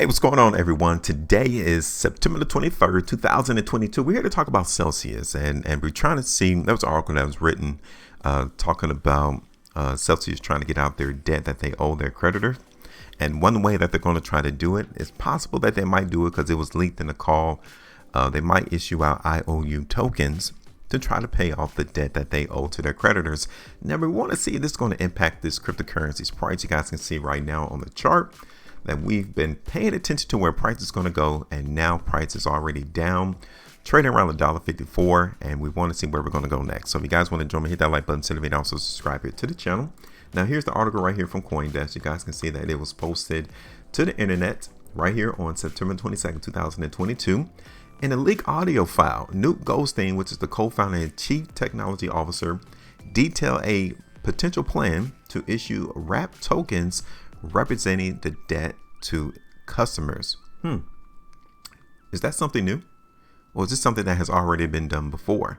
Hey, what's going on, everyone? Today is September the 23rd, 2022. We're here to talk about Celsius, and we're trying to see, there was an article that was written talking about Celsius trying to get out their debt that they owe their creditors. And one way that they're going to try to do it, it's possible that they might do it because it was leaked in the call. They might issue out IOU tokens to try to pay off the debt that they owe to their creditors. Now, we want to see if this is going to impact this cryptocurrency's price. You guys can see right now on the chart that we've been paying attention to where price is going to go, and now price is already down, trading around $1.54, and we want to see where we're going to go next. So if you guys want to join me, hit that like button, send a video, also subscribe here to the channel. Now here's the article right here from CoinDesk. You guys can see that it was posted to the internet right here on September 22nd, 2022. In a leaked audio file, Newt Goldstein, which is the co-founder and chief technology officer, detailed a potential plan to issue wrap tokens representing the debt to customers. Is that something new? Or is this something that has already been done before?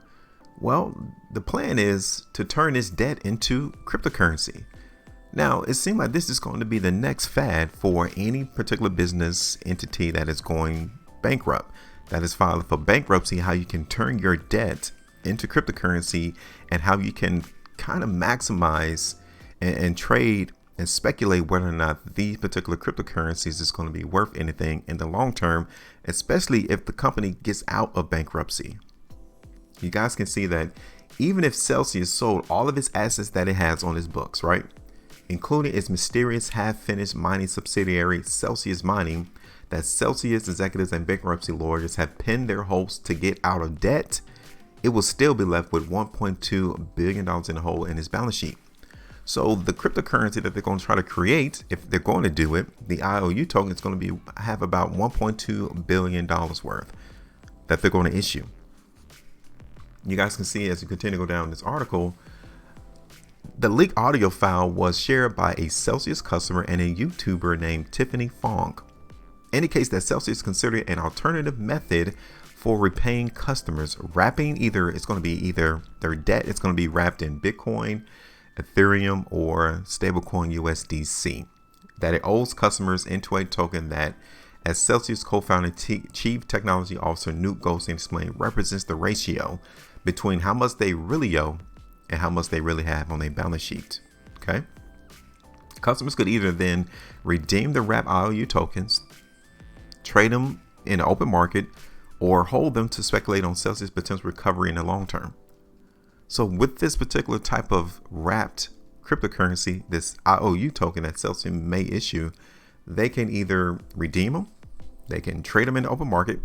Well, the plan is to turn this debt into cryptocurrency. Now, it seems like this is going to be the next fad for any particular business entity that is going bankrupt, that is filing for bankruptcy, how you can turn your debt into cryptocurrency and how you can kind of maximize and trade and speculate whether or not these particular cryptocurrencies is going to be worth anything in the long term, especially if the company gets out of bankruptcy. You guys can see that even if Celsius sold all of its assets that it has on its books, right, including its mysterious half-finished mining subsidiary Celsius Mining, that Celsius executives and bankruptcy lawyers have pinned their hopes to get out of debt, it will still be left with $1.2 billion in the hole in its balance sheet. So the cryptocurrency that they're going to try to create, if they're going to do it, the IOU token is going to have about $1.2 billion worth that they're going to issue. You guys can see as you continue to go down this article, the leaked audio file was shared by a Celsius customer and a YouTuber named Tiffany Fong. Indicates that Celsius considered an alternative method for repaying customers. Wrapping it's going to be either their debt, it's going to be wrapped in Bitcoin, Ethereum, or stablecoin USDC, that it owes customers into a token that, as Celsius co-founder chief technology officer Newt Goldstein explained, represents the ratio between how much they really owe and how much they really have on their balance sheet. Okay, customers could either then redeem the wrap IOU tokens, trade them in the open market, or hold them to speculate on Celsius' potential recovery in the long term. So with this particular type of wrapped cryptocurrency, this IOU token that Celsius may issue, they can either redeem them, they can trade them in the open market,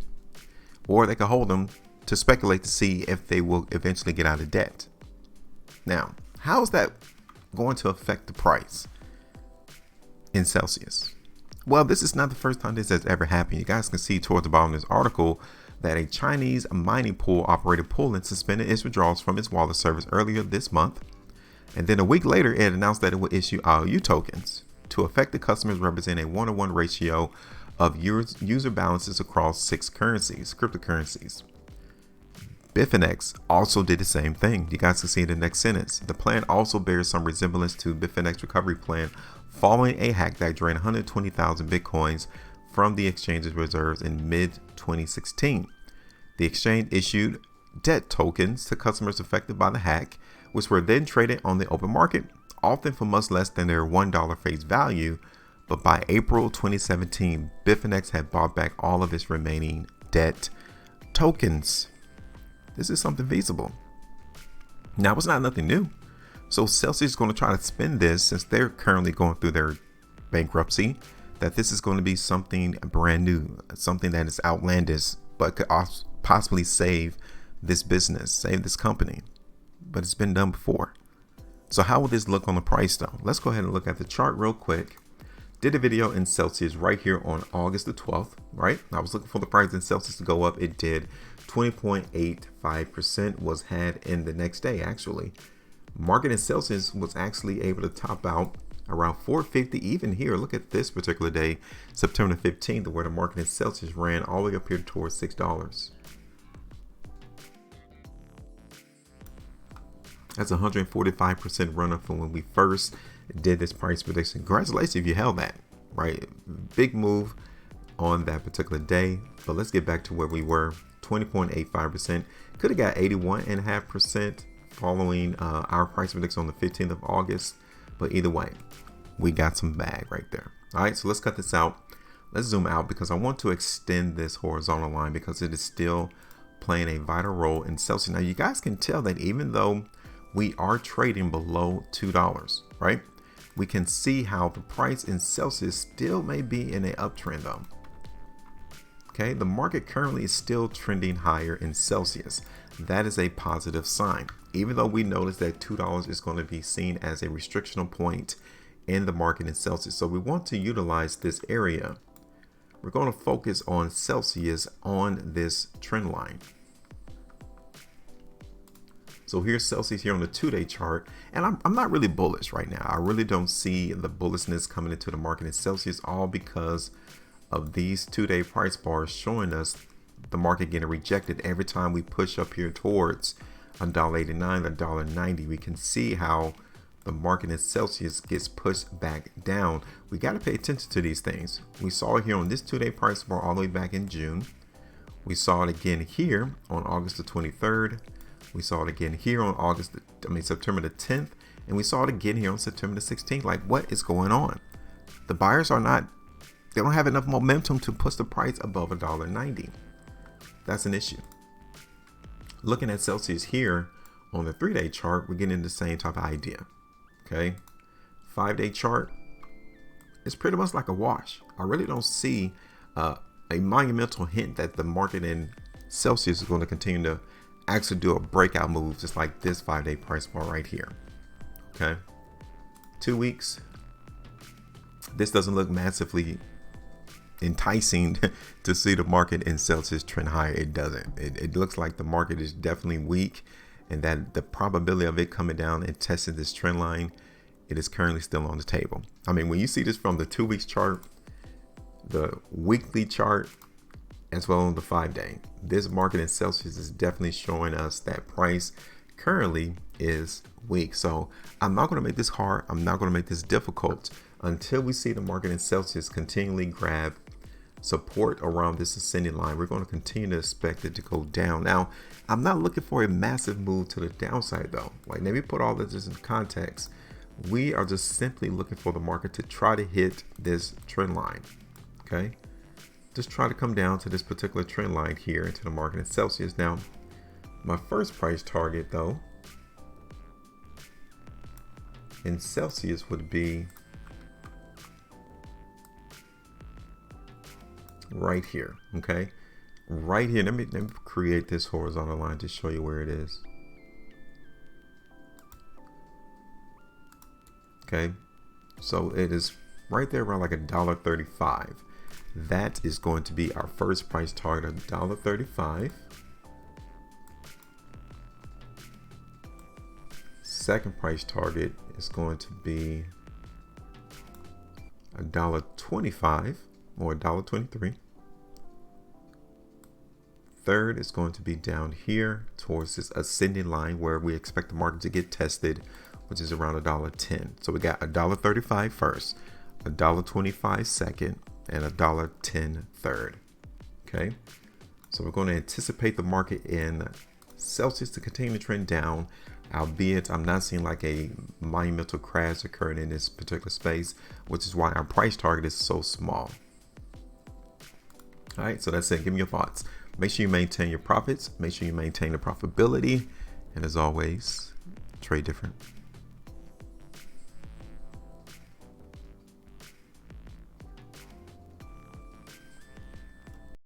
or they can hold them to speculate to see if they will eventually get out of debt. Now, how is that going to affect the price in Celsius? Well, this is not the first time this has ever happened. You guys can see towards the bottom of this article that a Chinese mining pool operator Poolin suspended its withdrawals from its wallet service earlier this month. And then a week later, it announced that it would issue IOU tokens to affected customers represent a 1-to-1 ratio of user balances across 6 cryptocurrencies. Bitfinex also did the same thing. You guys can see in the next sentence. The plan also bears some resemblance to Bitfinex recovery plan following a hack that drained 120,000 Bitcoins from the exchange's reserves in mid-2016. The exchange issued debt tokens to customers affected by the hack, which were then traded on the open market, often for much less than their $1 face value. But by April 2017, Bitfinex had bought back all of its remaining debt tokens. This is something feasible. Now, it's not nothing new. So Celsius is going to try to spin this, since they're currently going through their bankruptcy, that this is going to be something brand new, something that is outlandish, but could possibly save this business, save this company. But it's been done before. So how will this look on the price though? Let's go ahead and look at the chart real quick. Did a video in Celsius right here on August the 12th, right? I was looking for the price in Celsius to go up. It did. 20.85% was had in the next day, actually. Market in Celsius was actually able to top out around 450 even here. Look at this particular day, September 15th, where the market in Celsius ran all the way up here towards $6. That's 145% run up from when we first did this price prediction. Congratulations if you held that, right? Big move. on that particular day. But let's get back to where we were. 20.85%. Could have got 81.5% following our price prediction on the 15th of August. But either way, we got some bag right there. All right, so let's cut this out. Let's zoom out because I want to extend this horizontal line because it is still playing a vital role in Celsius. Now you guys can tell that even though we are trading below $2, right? We can see how the price in Celsius still may be in an uptrend though. Okay, the market currently is still trending higher in Celsius. That is a positive sign. Even though we notice that $2 is going to be seen as a restrictional point in the market in Celsius. So we want to utilize this area. We're going to focus on Celsius on this trend line. So here's Celsius here on the 2-day chart. And I'm not really bullish right now. I really don't see the bullishness coming into the market in Celsius, all because of these 2-day price bars showing us the market getting rejected every time we push up here towards $1.89, $1.90. We can see how the market in Celsius gets pushed back down. We got to pay attention to these things. We saw it here on this 2-day price bar all the way back in June. We saw it again here on August the 23rd. We saw it again here on September the 10th. And we saw it again here on September the 16th. Like, what is going on? The buyers are not, they don't have enough momentum to push the price above $1.90. That's an issue. Looking at Celsius here on the 3-day chart, we're getting the same type of idea. Okay, 5-day chart is pretty much like a wash. I really don't see a monumental hint that the market in Celsius is going to continue to actually do a breakout move, just like this 5-day price bar right here. Okay, 2 weeks. This doesn't look massively enticing to see the market in Celsius trend higher. It doesn't. It looks like the market is definitely weak, and that the probability of it coming down and testing this trend line, it is currently still on the table. I mean, when you see this from the 2 weeks chart, the weekly chart, as well as the 5-day, this market in Celsius is definitely showing us that price currently is weak. So I'm not going to make this hard. I'm not going to make this difficult until we see the market in Celsius continually grab support around this ascending line. We're going to continue to expect it to go down. Now, I'm not looking for a massive move to the downside though. Like, let me put all this in context. We are just simply looking for the market to try to hit this trend line. Okay, just try to come down to this particular trend line here into the market in Celsius. Now, my first price target though in Celsius would be right here. Okay, right here. Let me create this horizontal line to show you where it is. Okay, so it is right there around like $1.35. That is going to be our first price target of $1.35. Second price target is going to be $1.25 or $1.23. Third is going to be down here towards this ascending line where we expect the market to get tested, which is around $1.10. So we got $1.35 first, $1.25 second, and $1.10 third. Okay, so we're going to anticipate the market in Celsius to continue to trend down, albeit I'm not seeing like a monumental crash occurring in this particular space, which is why our price target is so small. All right, so that's it. Give me your thoughts. Make sure you maintain your profits. Make sure you maintain the profitability. And as always, trade different.